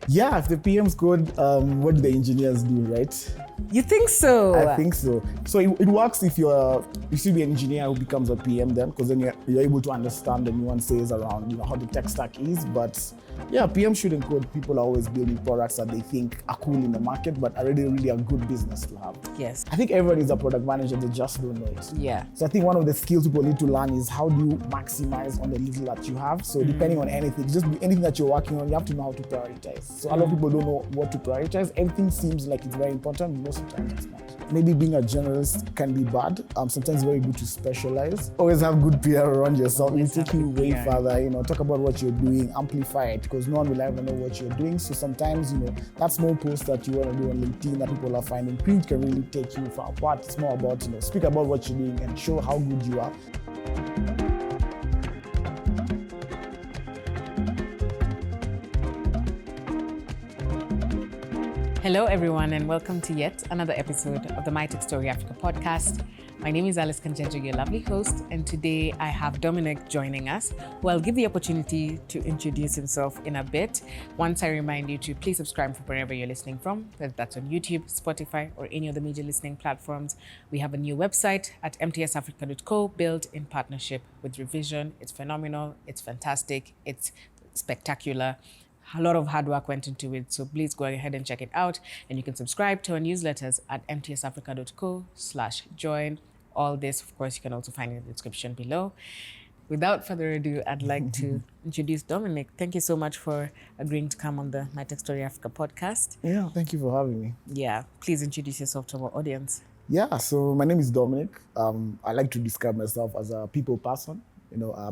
Yeah, if the PMs code, what do the engineers do, right? You think so? I think so. So it works if you should be an engineer who becomes a PM then, because then you're able to understand the nuances around how the tech stack is. But yeah, PM shouldn't code. People are always building products that they think are cool in the market, but are really a good business to have. Yes. I think everyone is a product manager, they just don't know it. Yeah. So I think one of the skills people need to learn is how do you maximize on the little that you have. So depending on anything, just anything that you're working on, you have to know how to prioritize. So a lot of people don't know what to prioritize. Everything seems like it's very important, most of the time it's not. Maybe being a generalist can be bad. Sometimes it's very good to specialize. Always have good PR around yourself. It'll take you way further. Talk about what you're doing, amplify it, because no one will ever know what you're doing. So sometimes, that small post that you want to do on LinkedIn that people are finding print can really take you far apart. It's more about, speak about what you're doing and show how good you are. Hello, everyone, and welcome to yet another episode of the My Tech Story Africa podcast. My name is Alice Kanjejo, your lovely host, and today I have Dominic joining us, who I'll give the opportunity to introduce himself in a bit. Once I remind you to please subscribe from wherever you're listening from, whether that's on YouTube, Spotify, or any of the major listening platforms. We have a new website at mtsafrica.co, built in partnership with Revision. It's phenomenal, it's fantastic, it's spectacular. A lot of hard work went into it, so please go ahead and check it out. And you can subscribe to our newsletters at mtsafrica.co/join. All this, of course, you can also find in the description below. Without further ado, I'd like to introduce Dominic. Thank you so much for agreeing to come on the My Tech Story Africa podcast. Yeah, thank you for having me. Yeah, please introduce yourself to our audience. Yeah, so my name is Dominic. I like to describe myself as a people person.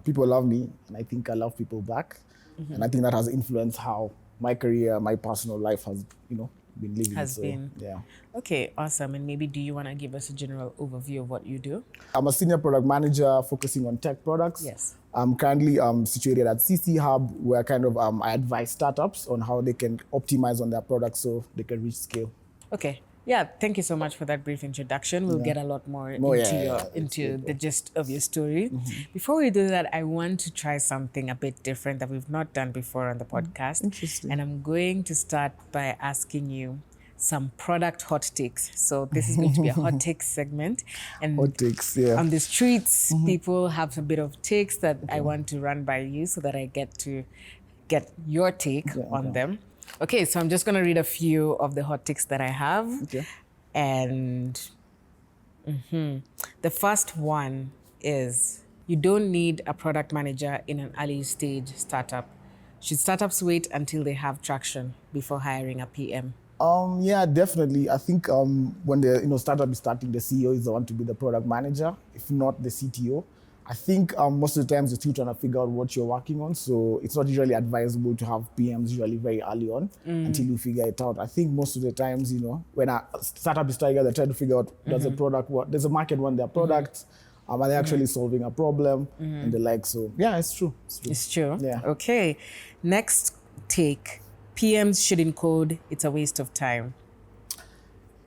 People love me, and I think I love people back. And I think that has influenced how my career, my personal life has, been living. Yeah. Okay, awesome. And maybe do you want to give us a general overview of what you do? I'm a senior product manager focusing on tech products. Yes. I'm currently situated at CChub, where I advise startups on how they can optimize on their products so they can reach scale. Okay. Yeah, thank you so much for that brief introduction. We'll get a lot more into the gist of your story. Before we do that, I want to try something a bit different that we've not done before on the podcast. Interesting. And I'm going to start by asking you some product hot takes. So this is going to be a hot takes segment. And hot takes, yeah. On the streets, people have a bit of takes that I want to run by you so that I get to get your take on them. Okay, so I'm just going to read a few of the hot takes that I have. Okay. And the first one is, you don't need a product manager in an early stage startup. Should startups wait until they have traction before hiring a PM? Yeah, definitely. I think when the startup is starting, the CEO is the one to be the product manager, if not the CTO. I think most of the times you're still trying to figure out what you're working on, so it's not usually advisable to have PMs usually very early on until you figure it out. I think most of the times, when a startup is starting, they're trying to figure out does a product work, does a market want their products, are they actually solving a problem, and the like. So yeah, it's true. It's true. Yeah. Okay. Next take: PMs shouldn't code. It's a waste of time.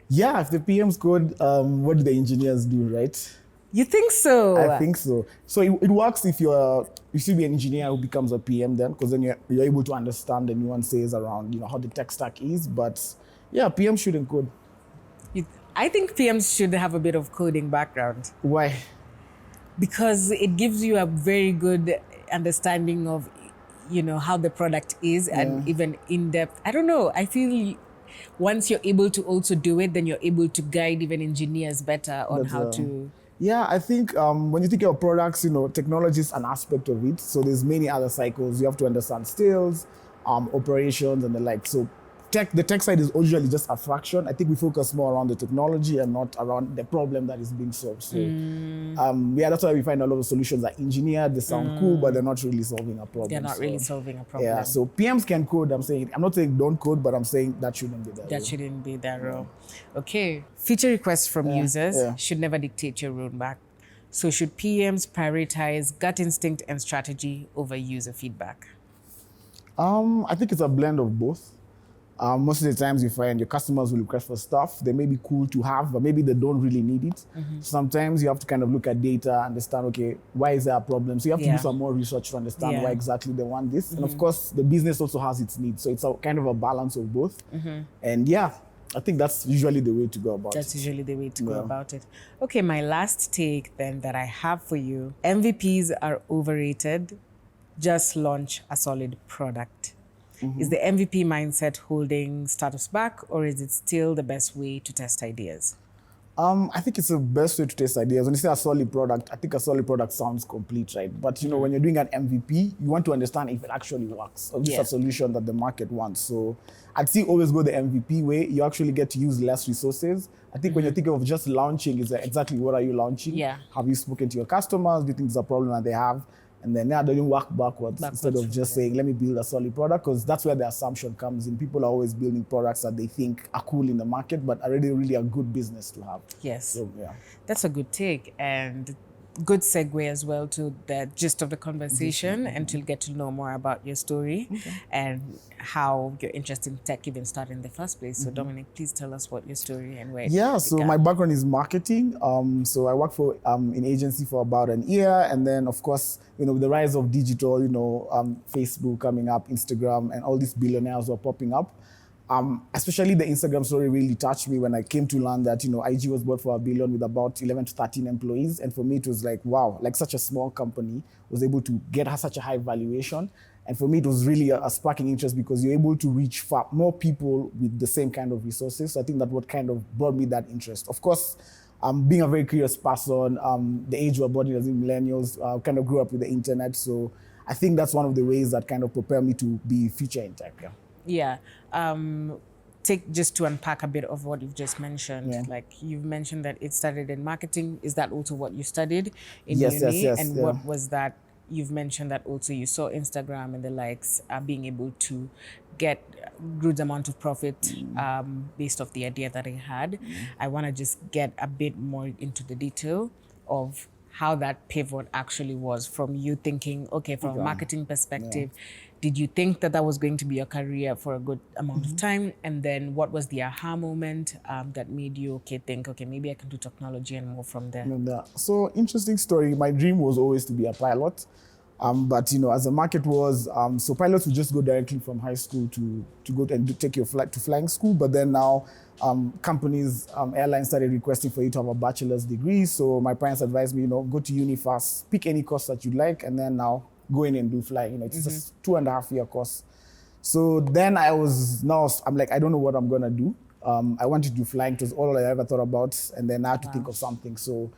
Yeah, if the PMs code, what do the engineers do, right? You think so? I think so. So it works if you should be an engineer who becomes a PM then, because then you're able to understand the nuances around how the tech stack is. But yeah, PM shouldn't code. I think PMs should have a bit of coding background. Why? Because it gives you a very good understanding of how the product is and even in depth. I don't know. I feel once you're able to also do it, then you're able to guide even engineers better on how to. Yeah, I think when you think of products, technology is an aspect of it. So there's many other cycles. You have to understand sales, operations, and the like. So the tech side is usually just a fraction. I think we focus more around the technology and not around the problem that is being solved. So that's why we find a lot of solutions are engineered. They sound cool, but they're not really solving a problem. They're not really solving a problem. Yeah, so PMs can code. I'm not saying don't code, but I'm saying that shouldn't be their role. That shouldn't be their role. Okay. Feature requests from users should never dictate your roadmap. So should PMs prioritize gut instinct and strategy over user feedback? I think it's a blend of both. Most of the times you find your customers will request for stuff. They may be cool to have, but maybe they don't really need it. Sometimes you have to kind of look at data, understand, okay, why is there a problem? So you have to do some more research to understand why exactly they want this. And of course, the business also has its needs. So it's a kind of a balance of both. And yeah, I think that's usually the way to go about it. That's usually the way to go about it. Okay, my last take then that I have for you. MVPs are overrated. Just launch a solid product. Is the MVP mindset holding startups back, or is it still the best way to test ideas? I think it's the best way to test ideas. When you say a solid product, I think a solid product sounds complete, right? But you know, when you're doing an MVP, you want to understand if it actually works, or just a solution that the market wants. So I'd say always go the MVP way. You actually get to use less resources. I think when you're thinking of just launching, is exactly what are you launching? Have you spoken to your customers? Do you think there's a problem that they have? And then now they don't work backwards instead of just saying, let me build a solid product, because that's where the assumption comes in. People are always building products that they think are cool in the market, but are really a good business to have. Yes. So, yeah. That's a good take, and good segue as well to the gist of the conversation, and to get to know more about your story and how your interest in tech even started in the first place. So Dominic, please tell us what your story and where it began. So my background is marketing. So I worked for an agency for about an year, and then of course, you know, with the rise of digital, you know, Facebook coming up, Instagram, and all these billionaires were popping up. Especially the Instagram story really touched me when I came to learn that, you know, IG was bought for $1 billion with about 11 to 13 employees. And for me, it was like, wow, like such a small company was able to get such a high valuation. And for me, it was really a sparking interest, because you're able to reach more people with the same kind of resources. So I think that what kind of brought me that interest. Of course, being a very curious person, the age we're born in as millennials, kind of grew up with the internet. So I think that's one of the ways that kind of propelled me to be future in tech. Just to unpack a bit of what you've just mentioned, like you've mentioned that it started in marketing. Is that also what you studied in uni? Yes. And what was that? You've mentioned that also you saw Instagram and the likes being able to get good amount of profit based off the idea that I had. I want to just get a bit more into the detail of how that pivot actually was from you thinking, okay, from a marketing perspective, did you think that was going to be your career for a good amount of time? And then what was the aha moment that made you think, okay, maybe I can do technology and move from there? So interesting story. My dream was always to be a pilot. But you know, as the market was, so pilots would just go directly from high school to go and take your flight to flying school. But then now, companies, airlines started requesting for you to have a bachelor's degree. So my parents advised me, you know, go to uni first, pick any course that you like, and then now go in and do flying. You know, it's just 2.5 year course. So then I'm like, I don't know what I'm gonna do. I wanted to do flying. It was all I ever thought about, and then I had to think of something. So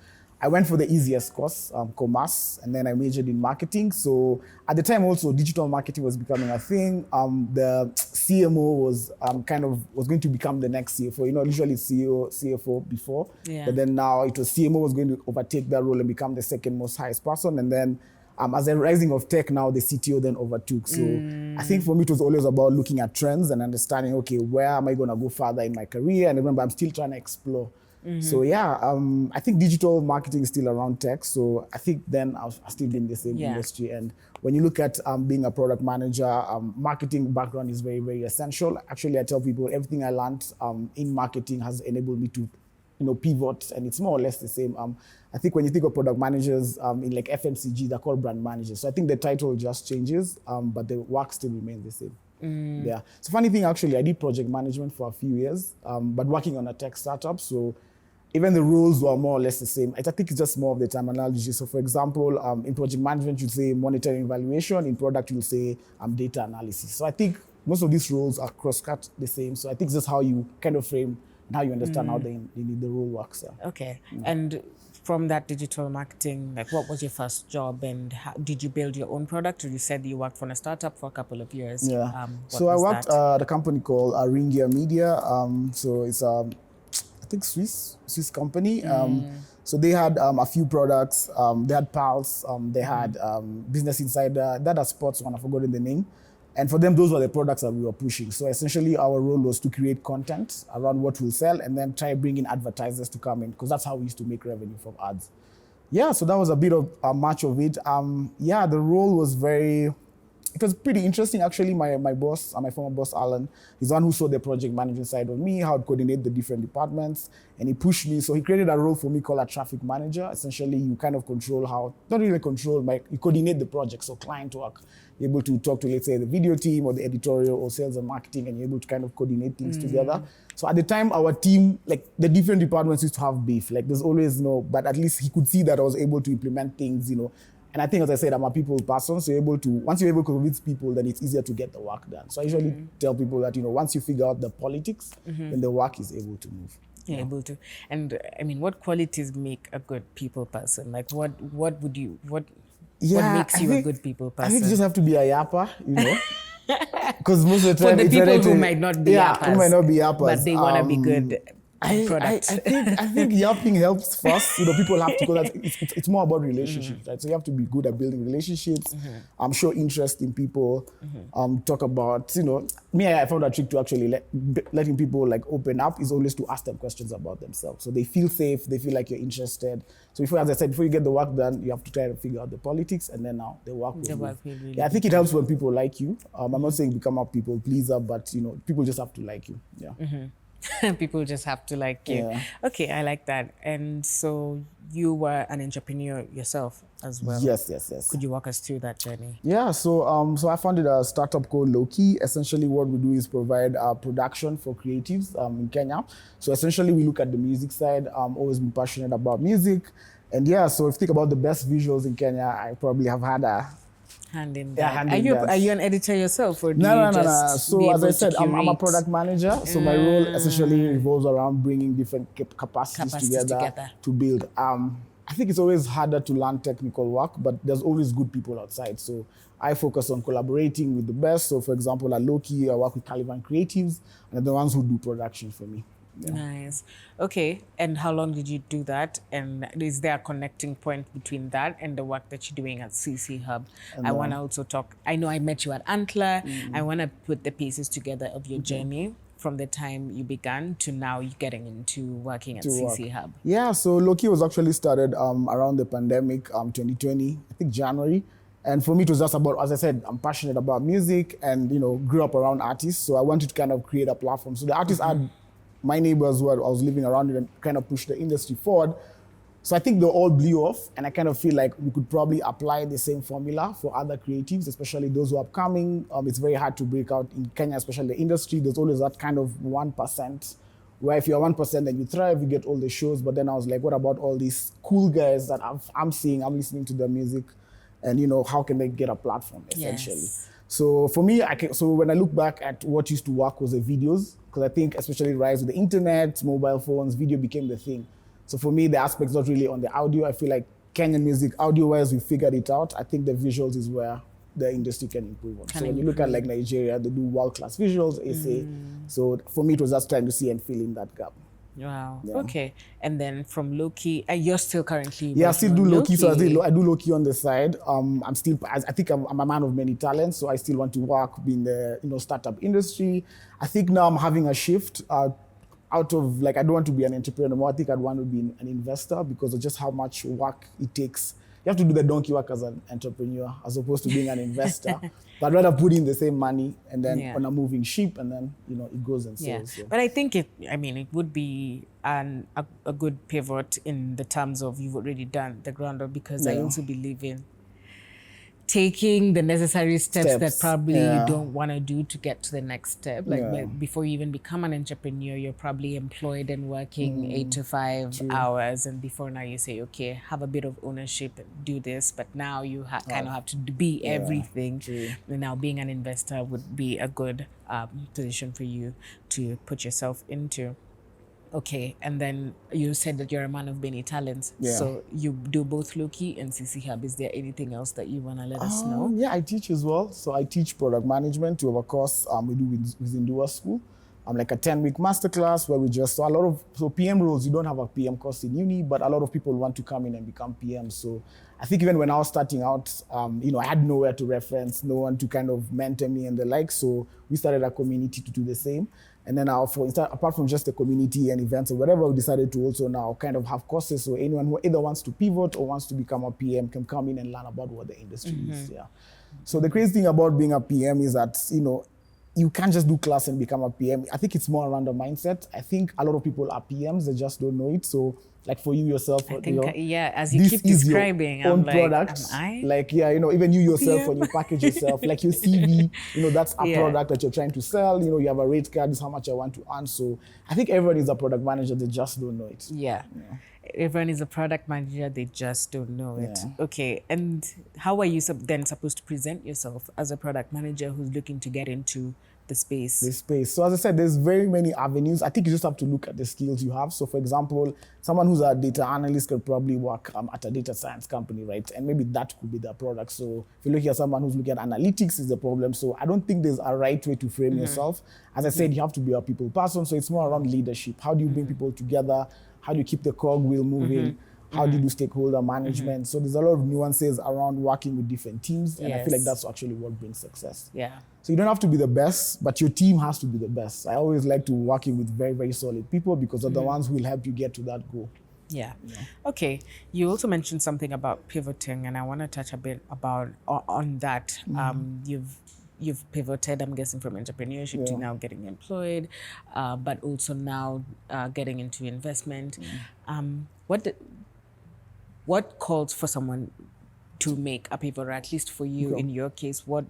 I went for the easiest course, commerce, and then I majored in marketing. So at the time also, digital marketing was becoming a thing. The CMO was was going to become the next CFO. You know, usually CEO, CFO before, but then now it was CMO was going to overtake that role and become the second most highest person. And then as a rising of tech now, the CTO then overtook. So I think for me, it was always about looking at trends and understanding, okay, where am I going to go further in my career? And remember, I'm still trying to explore. So I think digital marketing is still around tech. So I think then I'll still be in the same industry. And when you look at being a product manager, marketing background is very, very essential. Actually, I tell people everything I learned in marketing has enabled me to, you know, pivot, and it's more or less the same. I think when you think of product managers in like FMCG, they're called brand managers. So I think the title just changes, but the work still remains the same. It's a funny thing, actually, I did project management for a few years, but working on a tech startup. So even the roles were more or less the same. I think it's just more of the terminology. So for example, in project management, you'd say monitoring evaluation. In product, you'll say data analysis. So I think most of these roles are cross-cut the same. So I think it's just how you kind of frame and how you understand how the role works. Okay. And from that digital marketing, like what was your first job, and how, did you build your own product? Or you said you worked for a startup for a couple of years. So I worked at a company called Ringia Media. So it's I think Swiss company. So they had a few products. They had Pulse. They had Business Insider. That had sports one. I've forgotten the name. And for them, those were the products that we were pushing. So essentially, our role was to create content around what we'll sell, and then try bring in advertisers to come in, because that's how we used to make revenue from ads. So that was a bit of much of it. The role was very it was pretty interesting. Actually, my boss, my former boss, Alan, he's the one who saw the project management side of me, how to coordinate the different departments, and he pushed me. So he created a role for me called a traffic manager. Essentially, you kind of control how, not really control, but you coordinate the project. So client work, you're able to talk to, let's say, the video team or the editorial or sales and marketing, and you're able to kind of coordinate things together. So at the time, our team, like the different departments used to have beef. Like there's always, but at least he could see that I was able to implement things, And I think, as I said, I'm a people person, so once you're able to convince people, then it's easier to get the work done. So I usually tell people that, once you figure out the politics, then the work is able to move. You're able to. And I mean, what qualities make a good people person? Like what makes you a good people person? I think you just have to be a yapper, Because most of the time, for the people who might not be yappers. Who might not be yappers. But they want to be good. I think yapping helps first. People have to go that it's more about relationships, right? So you have to be good at building relationships. Show interest in people. Talk about, I found a trick to actually letting people like open up is always to ask them questions about themselves. So they feel safe, they feel like you're interested. So as I said, before you get the work done, you have to try to figure out the politics, and then now the work will move. I think it helps when people like you. I'm not saying become a people pleaser, but people just have to like you. Yeah. People just have to like you. Yeah. Okay, I like that. And so you were an entrepreneur yourself as well. Yes. Could you walk us through that journey? Yeah, so I founded a startup called Loki. Essentially what we do is provide production for creatives in Kenya. So essentially we look at the music side. Always been passionate about music. And so if you think about the best visuals in Kenya, I probably have had a hand in that. Are you an editor yourself, or do No. just So as I said, I'm a product manager. So my role essentially revolves around bringing different capacities together to build. I think it's always harder to learn technical work, but there's always good people outside. So I focus on collaborating with the best. So for example, at Loki, I work with Caliban Creatives, and they're the ones who do production for me. Yeah. Nice. Okay. And how long did you do that? And is there a connecting point between that and the work that you're doing at CChub? I want to also talk. I know I met you at Antler. I want to put the pieces together of your journey from the time you began to now you getting into working at CChub. Yeah. So Loki was actually started around the pandemic, 2020, I think January. And for me, it was just about, as I said, I'm passionate about music and, grew up around artists. So I wanted to kind of create a platform. So the artists had my neighbors who I was living around with and kind of pushed the industry forward. So I think they all blew off, and I kind of feel like we could probably apply the same formula for other creatives, especially those who are upcoming. It's very hard to break out in Kenya, especially the industry. There's always that kind of 1%, where if you're 1%, then you thrive, you get all the shows. But then I was like, what about all these cool guys that I'm seeing, I'm listening to their music, and how can they get a platform, essentially? Yes. So for me, so when I look back at what used to work was the videos, because I think especially rise with the internet, mobile phones, video became the thing. So for me, the aspect's not really on the audio. I feel like Kenyan music, audio-wise, we figured it out. I think the visuals is where the industry can improve on. So when you look at like Nigeria, they do world-class visuals, SA. So for me, it was just trying to see and fill in that gap. Wow. Yeah. Okay. And then from Loki, you're still currently I still do Loki. So I do Loki on the side. I think I'm a man of many talents, so I still want to work in the startup industry. I think now I'm having a shift out of I don't want to be an entrepreneur anymore. I think I'd want to be an investor because of just how much work it takes. You have to do the donkey work as an entrepreneur as opposed to being an investor. But I'd rather put in the same money and then on a moving ship, and then it goes and sells. Yeah. So. But I think it would be a good pivot in the terms of you've already done the ground up, because I also believe in taking the necessary steps that probably you don't want to do to get to the next step. Before you even become an entrepreneur, you're probably employed and working 8 to 5 hours. And before now you say, okay, have a bit of ownership, do this. But now you kind of have to be everything. And now being an investor would be a good position for you to put yourself into. Okay, and then you said that you're a man of many talents. Yeah. So you do both Loki and CChub. Is there anything else that you want to let us know? Yeah, I teach as well. So I teach product management to our course we do within Dua School. Like a 10-week masterclass where we just, so PM roles, you don't have a PM course in uni, but a lot of people want to come in and become PM. So I think even when I was starting out, I had nowhere to reference, no one to kind of mentor me and the like. So we started a community to do the same. And then apart from just the community and events or whatever, we decided to also now kind of have courses. So anyone who either wants to pivot or wants to become a PM can come in and learn about what the industry is. Yeah. So the crazy thing about being a PM is that, you can't just do class and become a PM. I think it's more around the mindset. I think a lot of people are PMs, they just don't know it. So like for you yourself, I think, as you keep is describing, your own I'm product. am I? Like, even you yourself, PM? when you package yourself, like your CV, that's a product that you're trying to sell. You have a rate card, this is how much I want to earn. So I think everyone is a product manager, they just don't know it. Yeah. Everyone is a product manager, they just don't know it. Yeah. Okay, and how are you then supposed to present yourself as a product manager who's looking to get into the space? So as I said, there's very many avenues. I think you just have to look at the skills you have. So for example, someone who's a data analyst could probably work at a data science company, right? And maybe that could be their product. So if you look at someone who's looking at analytics is the problem. So I don't think there's a right way to frame yourself. As I said, you have to be a people person. So it's more around leadership. How do you bring people together? How do you keep the cog wheel moving? How do you do stakeholder management? So there's a lot of nuances around working with different teams. And I feel like that's actually what brings success. Yeah. So you don't have to be the best, but your team has to be the best. I always like to working with very, very solid people because they're the ones who will help you get to that goal. Yeah. Okay. You also mentioned something about pivoting, and I want to touch a bit on that. You've pivoted, I'm guessing, from entrepreneurship to now getting employed, but also now getting into investment. What calls for someone to make a pivot, or at least for you in your case, what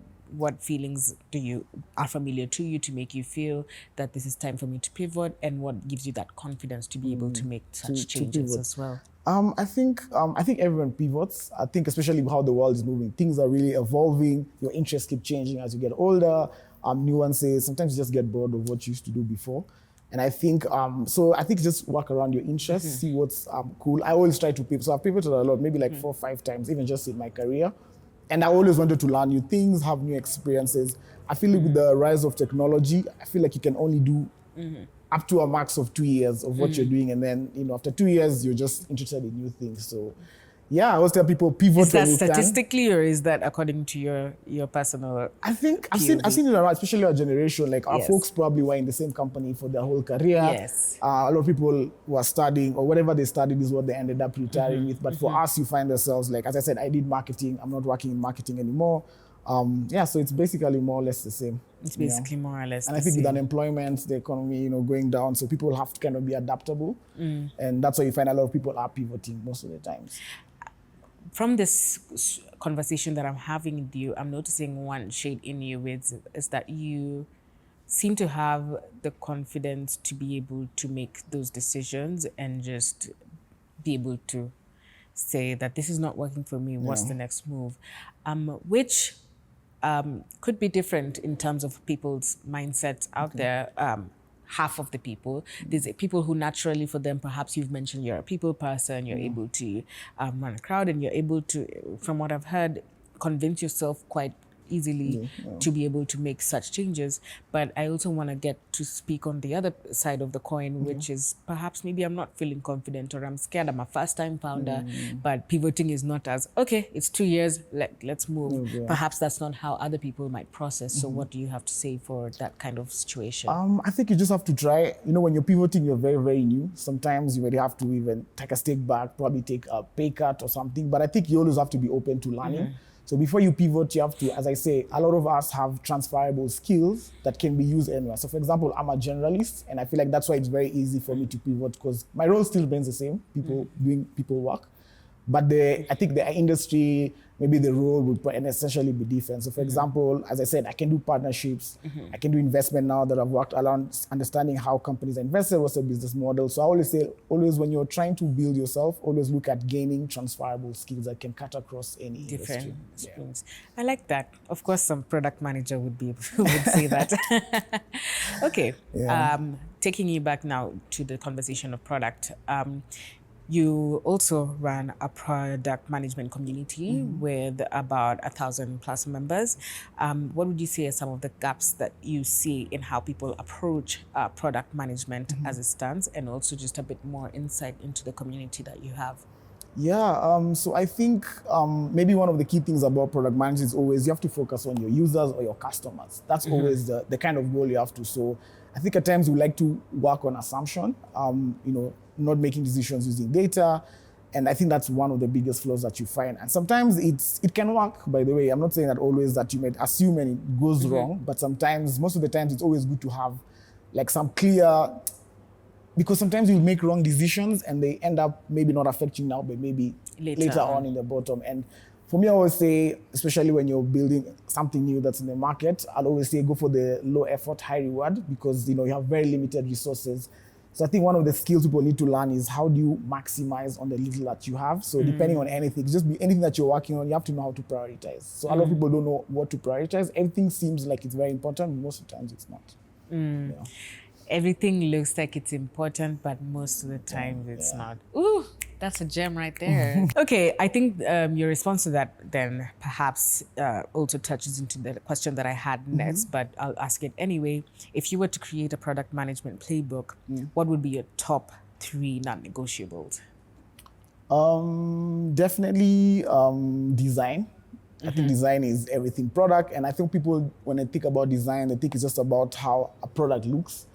feelings are familiar to you to make you feel that this is time for me to pivot, and what gives you that confidence to be able to make such changes as well? I think everyone pivots. I think especially how the world is moving, things are really evolving. Your interests keep changing as you get older. Nuances. Sometimes you just get bored of what you used to do before. And I think, just work around your interests, see what's cool. I always try to pivot. So I've pivoted a lot, maybe like 4 or 5 times, even just in my career. And I always wanted to learn new things, have new experiences. I feel like with the rise of technology, I feel like you can only do up to a max of 2 years of what you're doing. And then, after 2 years, you're just interested in new things. So I always tell people pivot. Is that statistically or is that according to your personal? I think I've seen it around, especially our generation. Like our folks probably were in the same company for their whole career. Yes. A lot of people were studying, or whatever they studied is what they ended up retiring with. But for us, you find yourselves, like, as I said, I did marketing. I'm not working in marketing anymore. So it's basically more or less the same. It's basically more or less and I think with unemployment, the economy, going down, so people have to kind of be adaptable. And that's why you find a lot of people are pivoting most of the times. From this conversation that I'm having with you, I'm noticing one shade in you is that you seem to have the confidence to be able to make those decisions and just be able to say that this is not working for me, what's the next move? Which could be different in terms of people's mindsets out there. Half of the people. There's people who naturally, for them, perhaps you've mentioned you're a people person, you're able to run a crowd, and you're able to, from what I've heard, convince yourself quite easily to be able to make such changes. But I also want to get to speak on the other side of the coin, which is perhaps maybe I'm not feeling confident, or I'm scared, I'm a first-time founder, but pivoting is not as, okay, it's 2 years, let's move. Perhaps that's not how other people might process. So what do you have to say for that kind of situation? I think you just have to try. When you're pivoting, you're very, very new. Sometimes you may have to even take a step back, probably take a pay cut or something. But I think you always have to be open to learning. So before you pivot, you have to, as I say, a lot of us have transferable skills that can be used anywhere. So for example, I'm a generalist, and I feel like that's why it's very easy for me to pivot, because my role still remains the same, doing people work. But I think the industry, maybe the role would essentially be different. So for example, as I said, I can do partnerships, I can do investment now that I've worked around understanding how companies are invested, what's the business model. So I always say, when you're trying to build yourself, always look at gaining transferable skills that can cut across any industry. Different. I like that. Of course, some product manager would say that. Okay. Taking you back now to the conversation of product. You also run a product management community with about 1,000+ members. What would you say are some of the gaps that you see in how people approach product management as it stands, and also just a bit more insight into the community that you have? So I think maybe one of the key things about product management is always you have to focus on your users or your customers. That's always the kind of goal you have to. So I think at times we like to work on assumption, not making decisions using data. And I think that's one of the biggest flaws that you find. And sometimes it can work, by the way. I'm not saying that always that you might assume and it goes wrong, but sometimes, most of the times, it's always good to have like some clear, because sometimes you'll make wrong decisions and they end up maybe not affecting now, but maybe later on in the bottom. And for me, I always say, especially when you're building something new that's in the market, I'll always say go for the low effort, high reward, because you have very limited resources. So I think one of the skills people need to learn is how do you maximize on the little that you have. So depending on anything, just be anything that you're working on, you have to know how to prioritize. So a lot of people don't know what to prioritize. Everything seems like it's very important, but most of the times it's not. Yeah. Everything looks like it's important, but most of the time it's not. Ooh, that's a gem right there. Okay, I think your response to that then perhaps also touches into the question that I had next, but I'll ask it anyway. If you were to create a product management playbook, what would be your top 3 non-negotiables? Definitely design. I think design is everything product. And I think people, when they think about design, they think it's just about how a product looks.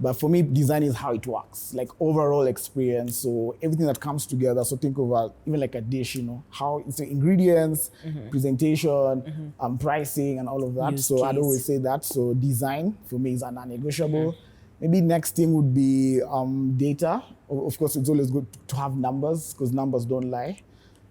But for me, design is how it works, like overall experience. So everything that comes together. So think of even like a dish, how it's the ingredients, presentation, pricing, and all of that. So I'd always say that. So design for me is a non-negotiable. Maybe next thing would be data. Of course, it's always good to have numbers because numbers don't lie.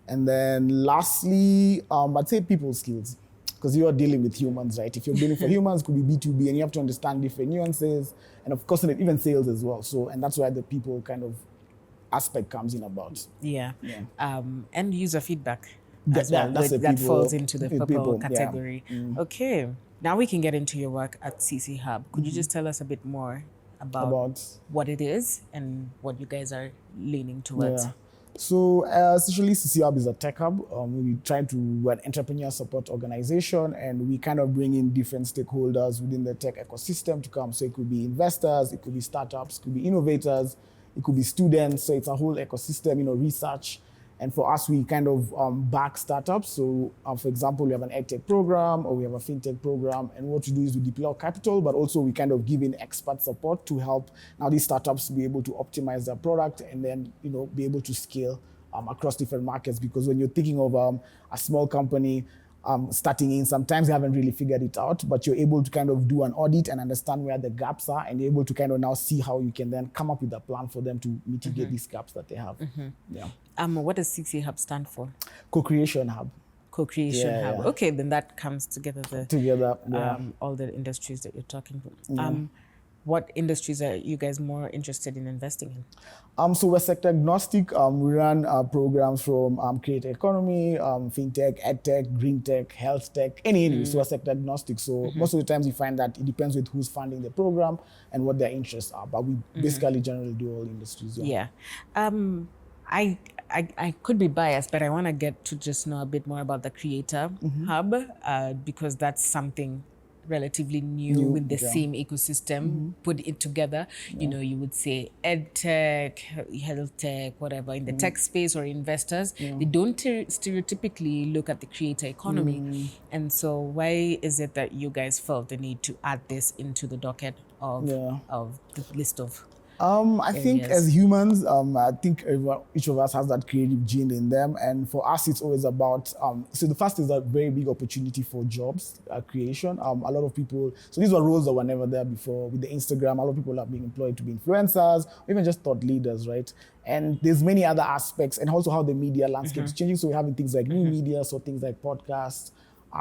And then lastly, I'd say people skills, because you are dealing with humans, right? If you're dealing for humans, it could be B2B, and you have to understand different nuances, and of course, even sales as well. So, and that's where the people kind of aspect comes in about. Yeah. And user feedback That's that falls into the purple category. Yeah. Okay. Now we can get into your work at CChub. Could you just tell us a bit more about what it is and what you guys are leaning towards? Yeah. So essentially, CChub is a tech hub. We're an entrepreneur support organization, and we kind of bring in different stakeholders within the tech ecosystem to come. So it could be investors, it could be startups, it could be innovators, it could be students. So it's a whole ecosystem, research. And for us, we kind of back startups. So for example, we have an edtech program or we have a fintech program. And what we do is we deploy capital, but also we kind of give in expert support to help now these startups be able to optimize their product and then, be able to scale across different markets. Because when you're thinking of a small company starting in, sometimes they haven't really figured it out, but you're able to kind of do an audit and understand where the gaps are, and you're able to kind of now see how you can then come up with a plan for them to mitigate these gaps that they have. Yeah. What does CChub stand for? Co-creation hub. Co-creation hub. Yeah. Okay, then that comes together. All the industries that you're talking about. What industries are you guys more interested in investing in? So we're sector agnostic. We run programs from creator economy, fintech, edtech, green tech, health tech, any. So we're sector agnostic. So most of the times you find that it depends with who's funding the program and what their interests are. But we basically generally do all industries. I could be biased, but I want to get to just know a bit more about the creator hub because that's something relatively new with the same ecosystem, put it together. You would say ed tech, health tech, whatever, in the tech space or investors, they don't stereotypically look at the creator economy. And so why is it that you guys felt the need to add this into the docket of the list of I think as humans, I think each of us has that creative gene in them. And for us, it's always about, so the first is a very big opportunity for jobs creation. A lot of people, so these were roles that were never there before. With the Instagram, a lot of people are being employed to be influencers, or even just thought leaders, right? And there's many other aspects, and also how the media landscape is changing. So we're having things like new media, so things like podcasts.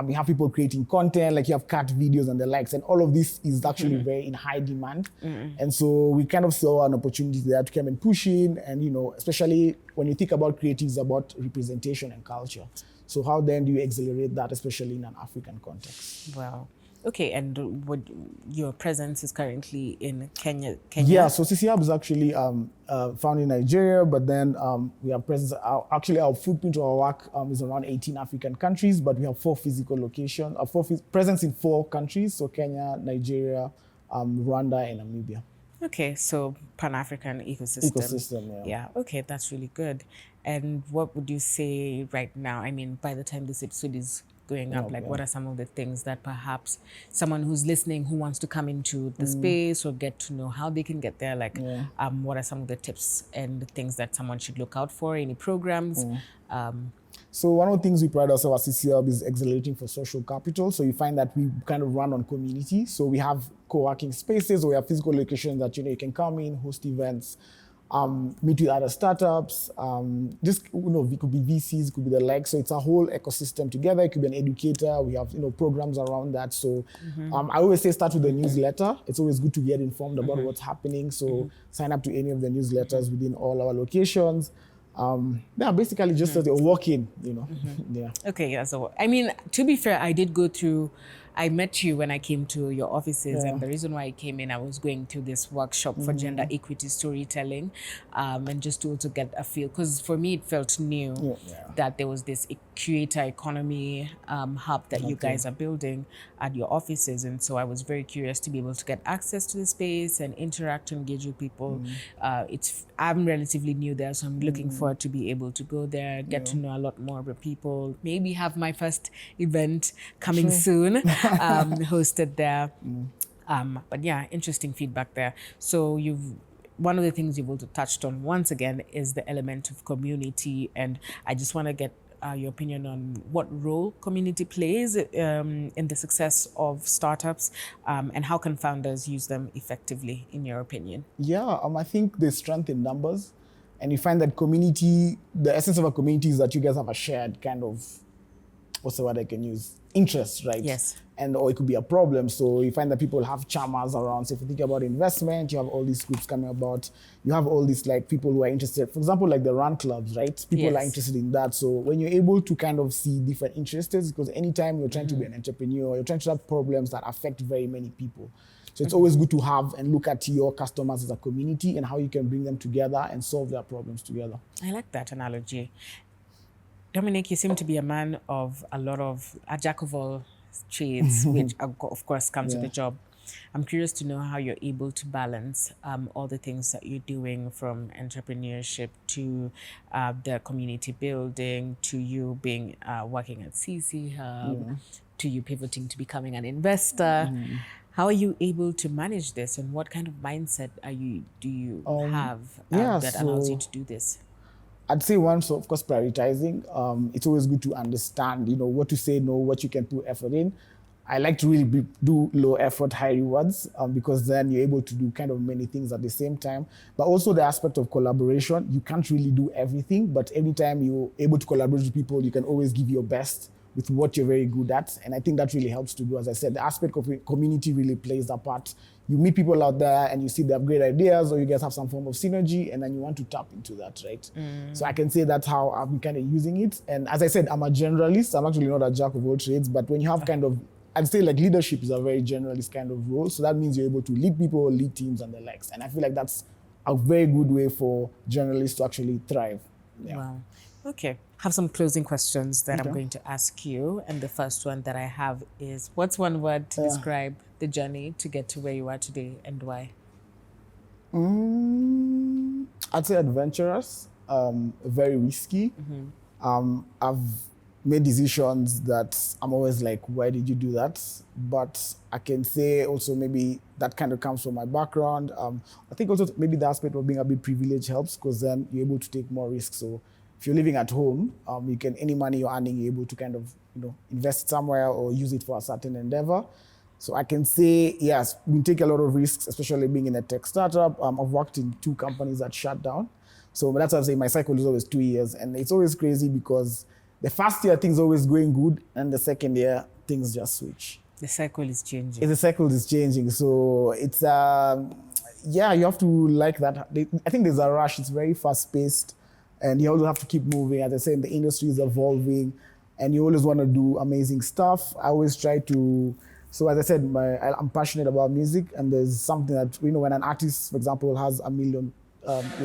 We have people creating content, like you have cut videos and the likes, and all of this is actually very in high demand. And so we kind of saw an opportunity there to come and push in, and especially when you think about creatives, about representation and culture. So how then do you accelerate that, especially in an African context? Wow. Okay, and what your presence is currently in Kenya? Yeah, so CChub is actually found in Nigeria, but then we have presence. Actually, our footprint of our work is around 18 African countries, but we have 4 physical locations, presence in 4 countries, so Kenya, Nigeria, Rwanda, and Namibia. Okay, so Pan-African ecosystem. Yeah, okay, that's really good. And what would you say right now? I mean, by the time this episode is growing up? Like, Okay. what are some of the things that perhaps someone who's listening who wants to come into the space or get to know how they can get there? Like, what are some of the tips and things that someone should look out for? Any programs? So one of the things we pride ourselves at CChub is accelerating for social capital. So you find that we kind of run on community. So we have co-working spaces, or we have physical locations that you can come in, host events, meet with other startups. Just it could be VCs, it could be the like. So it's a whole ecosystem together. It could be an educator. We have programs around that. So I always say start with the newsletter. It's always good to get informed about what's happening. So sign up to any of the newsletters within all our locations. Basically just as a walk-in, Yeah. Okay, yeah. So, I mean, to be fair, I met you when I came to your offices, and the reason why I came in, I was going to this workshop for gender equity storytelling, and just to also get a feel, because for me, it felt new that there was this creator economy hub that you guys are building at your offices. And so I was very curious to be able to get access to the space and interact, engage with people. I'm relatively new there, so I'm looking forward to be able to go there, get to know a lot more about people, maybe have my first event coming soon, hosted there. But yeah, interesting feedback there. So one of the things you've also touched on once again is the element of community, and I just want to get your opinion on what role community plays in the success of startups, and how can founders use them effectively, in your opinion? Yeah, I think there's strength in numbers, and you find that community, the essence of a community is that you guys have a shared kind of, what's the word I can use? Interest, right? Yes. Or it could be a problem. So you find that people have charmers around. So if you think about investment, you have all these groups coming about. You have all these people who are interested. For example, like the run clubs, right? People are interested in that. So when you're able to kind of see different interests, because anytime you're trying to be an entrepreneur, you're trying to have problems that affect very many people. So it's always good to have and look at your customers as a community and how you can bring them together and solve their problems together. I like that analogy. Dominic, you seem to be a man of a jack of all trades, which of course comes with the job. I'm curious to know how you're able to balance all the things that you're doing, from entrepreneurship to the community building, to you being working at CChub, to you pivoting to becoming an investor. How are you able to manage this, and what kind of mindset do you have that allows you to do this? I'd say one, so of course, prioritizing. It's always good to understand, what to say no, what you can put effort in. I like to really do low effort, high rewards, because then you're able to do kind of many things at the same time. But also the aspect of collaboration. You can't really do everything, but anytime you're able to collaborate with people, you can always give your best with what you're very good at. And I think that really helps to do. As I said, the aspect of community really plays a part. You meet people out there and you see they have great ideas, or you guys have some form of synergy, and then you want to tap into that, right? So I can say that's how I've been kind of using it. And as I said, I'm a generalist. I'm actually not a jack of all trades, but when you have kind of, I'd say like leadership is a very generalist kind of role. So that means you're able to lead people, lead teams and the likes. And I feel like that's a very good way for journalists to actually thrive. Yeah. Wow. Okay. I have some closing questions that I'm going to ask you. And the first one that I have is, what's one word to describe the journey to get to where you are today, and why? I'd say adventurous, very risky. I've made decisions that I'm always like, why did you do that? But I can say also maybe that kind of comes from my background. I think also maybe the aspect of being a bit privileged helps, because then you're able to take more risks. So if you're living at home, you can, any money you're earning, you're able to kind of, invest somewhere or use it for a certain endeavor. So I can say, yes, we take a lot of risks, especially being in a tech startup. I've worked in 2 companies that shut down. So that's why I say my cycle is always 2 years. And it's always crazy because the first year, things are always going good. And the second year, things just switch. The cycle is changing. The cycle is changing. So it's, you have to like that. I think there's a rush. It's very fast paced. And you also have to keep moving. As I said, the industry is evolving. And you always want to do amazing stuff. I always try to... So as I said, I'm passionate about music, and there's something that, when an artist, for example, has 1 million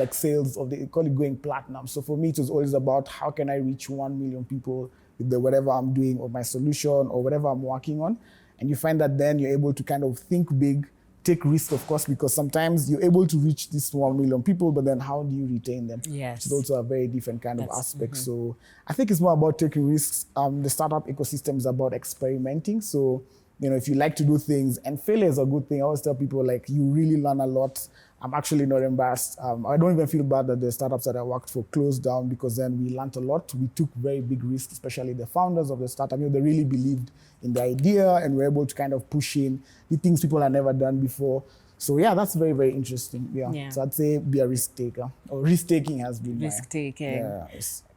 sales, they call it going platinum. So for me, it was always about how can I reach 1 million people with whatever I'm doing, or my solution, or whatever I'm working on. And you find that then you're able to kind of think big, take risk, of course, because sometimes you're able to reach this 1 million people, but then how do you retain them? Yes. Which is also a very different kind of aspect. So I think it's more about taking risks. The startup ecosystem is about experimenting. So, if you like to do things, and failure is a good thing. I always tell people, like, you really learn a lot. I'm actually not embarrassed. I don't even feel bad that the startups that I worked for closed down, because then we learned a lot. We took very big risks, especially the founders of the startup. They really believed in the idea and were able to kind of push in the things people had never done before. So yeah, that's very, very interesting. Yeah. So I'd say be a risk taker, or risk taking has been risk taking. Yeah.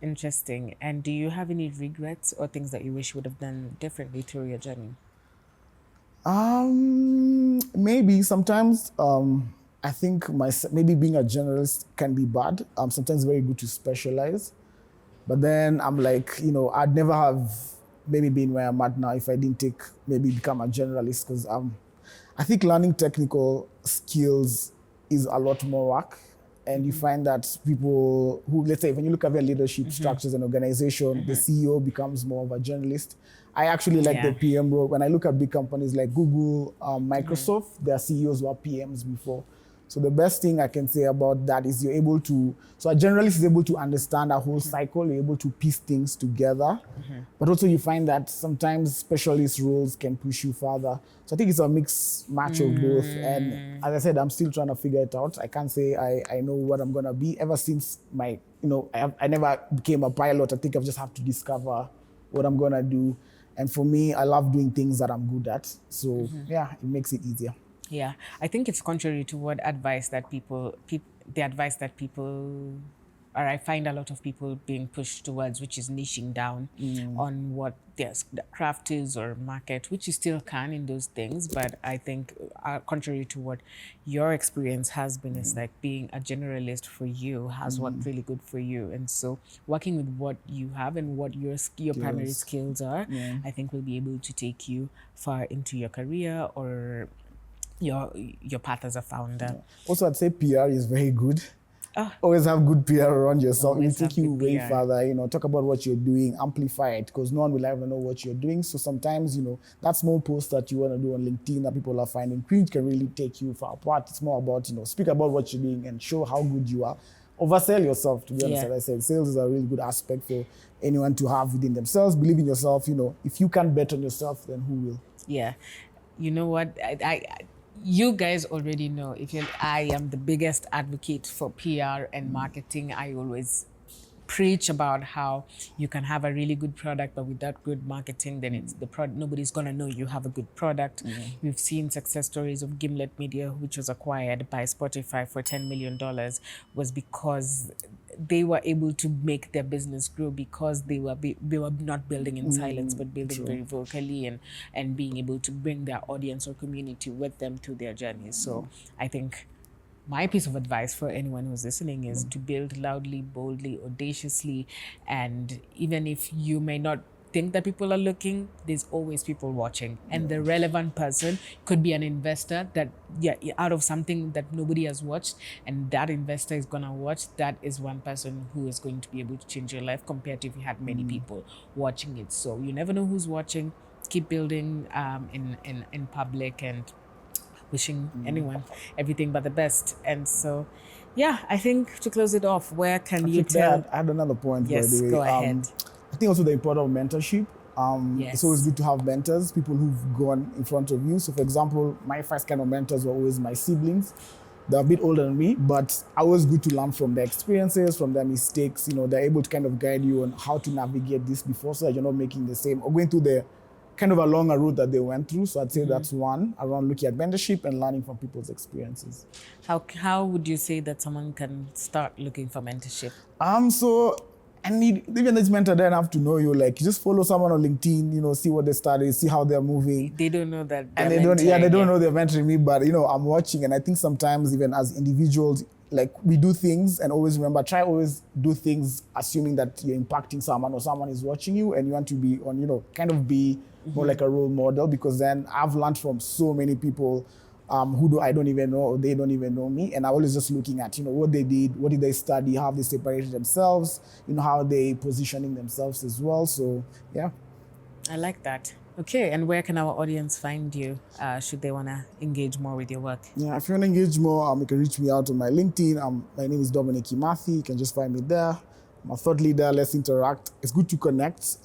Interesting. And do you have any regrets or things that you wish you would have done differently through your journey? Maybe sometimes I think maybe being a generalist can be bad. Sometimes very good to specialize. But then I'm like, I'd never have maybe been where I'm at now if I didn't maybe become a generalist, because I think learning technical skills is a lot more work. And you find that people who, let's say, when you look at their leadership structures and organization, the CEO becomes more of a journalist. I actually like the PM role. When I look at big companies like Google, Microsoft, their CEOs were PMs before. So the best thing I can say about that is so a generalist is able to understand a whole cycle, you're able to piece things together. But also you find that sometimes specialist roles can push you further. So I think it's a mixed match of both. And as I said, I'm still trying to figure it out. I can't say I know what I'm gonna be. Ever since I never became a pilot, I think I've just have to discover what I'm gonna do. And for me, I love doing things that I'm good at. So yeah, it makes it easier. Yeah, I think it's contrary to what advice that the advice that people, or I find a lot of people being pushed towards, which is niching down on what their craft is or market, which you still can in those things. But I think contrary to what your experience has been, is like being a generalist for you has worked really good for you. And so working with what you have and what your primary skills are, I think will be able to take you far into your career or your path as a founder. Also, I'd say PR is very good. Always have good PR around yourself. It will take you way further. Talk about what you're doing, amplify it, because no one will ever know what you're doing. So sometimes, that small post that you want to do on LinkedIn that people are finding print can really take you far apart. It's more about, speak about what you're doing and show how good you are. Oversell yourself, to be honest. As I said, sales is a really good aspect for anyone to have within themselves. Believe in yourself. If you can't bet on yourself, then who will? Yeah. You know what? You guys already know, I am the biggest advocate for PR and marketing. I always preach about how you can have a really good product, but without good marketing, then it's the product. Nobody's gonna know you have a good product. We've seen success stories of Gimlet Media, which was acquired by Spotify for $10 million, was because they were able to make their business grow because they were not building in silence, but building very vocally and being able to bring their audience or community with them to their journeys. So I think my piece of advice for anyone who's listening is to build loudly, boldly, audaciously, and even if you may not think that people are looking, there's always people watching. And the relevant person could be an investor that, out of something that nobody has watched, and that investor is gonna watch, that is one person who is going to be able to change your life compared to if you had many people watching it. So you never know who's watching. Keep building in public, and wishing anyone everything but the best. And so, I think to close it off, where can you tell? I had another point, yes, by the way. Go ahead. I think also the importance of mentorship. It's always good to have mentors, people who've gone in front of you. So for example, my first kind of mentors were always my siblings. They're a bit older than me, but always good to learn from their experiences, from their mistakes. They're able to kind of guide you on how to navigate this before, so that you're not making the same or going through the kind of a longer route that they went through. So I'd say that's one, around looking at mentorship and learning from people's experiences. How would you say that someone can start looking for mentorship? So I need, even this mentor doesn't have to know you. Like, you just follow someone on LinkedIn, see what they started, see how they're moving. They don't know that. And they don't know they're mentoring me, but I'm watching, and I think sometimes even as individuals, like, we do things, and always remember, try always do things assuming that you're impacting someone or someone is watching you, and you want to be on, kind of be more like a role model, because then I've learned from so many people I don't even know, or they don't even know me. And I always just looking at, what they did, what did they study, how they separated themselves, how they positioning themselves as well. So, yeah. I like that. Okay, and where can our audience find you should they want to engage more with your work? Yeah, if you want to engage more, you can reach me out on my LinkedIn. My name is Dominic Kimathi. You can just find me there. I'm a thought leader. Let's interact. It's good to connect.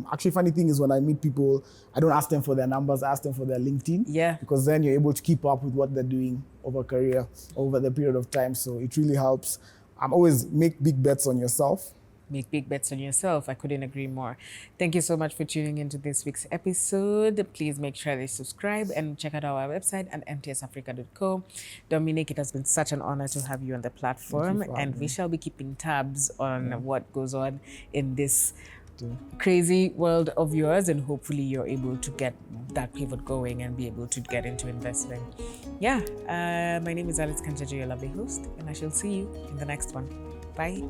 Actually, funny thing is when I meet people, I don't ask them for their numbers. I ask them for their LinkedIn. Yeah. Because then you're able to keep up with what they're doing over career, over the period of time. So it really helps. Always make big bets on yourself. Make big bets on yourself. I couldn't agree more. Thank you so much for tuning into this week's episode. Please make sure they subscribe and check out our website at mtsafrica.co. Dominic, it has been such an honor to have you on the platform, and we shall be keeping tabs on what goes on in this crazy world of yours, and hopefully you're able to get that pivot going and be able to get into investing. Yeah, my name is Alice Kanjejo, your lovely host, and I shall see you in the next one. Bye.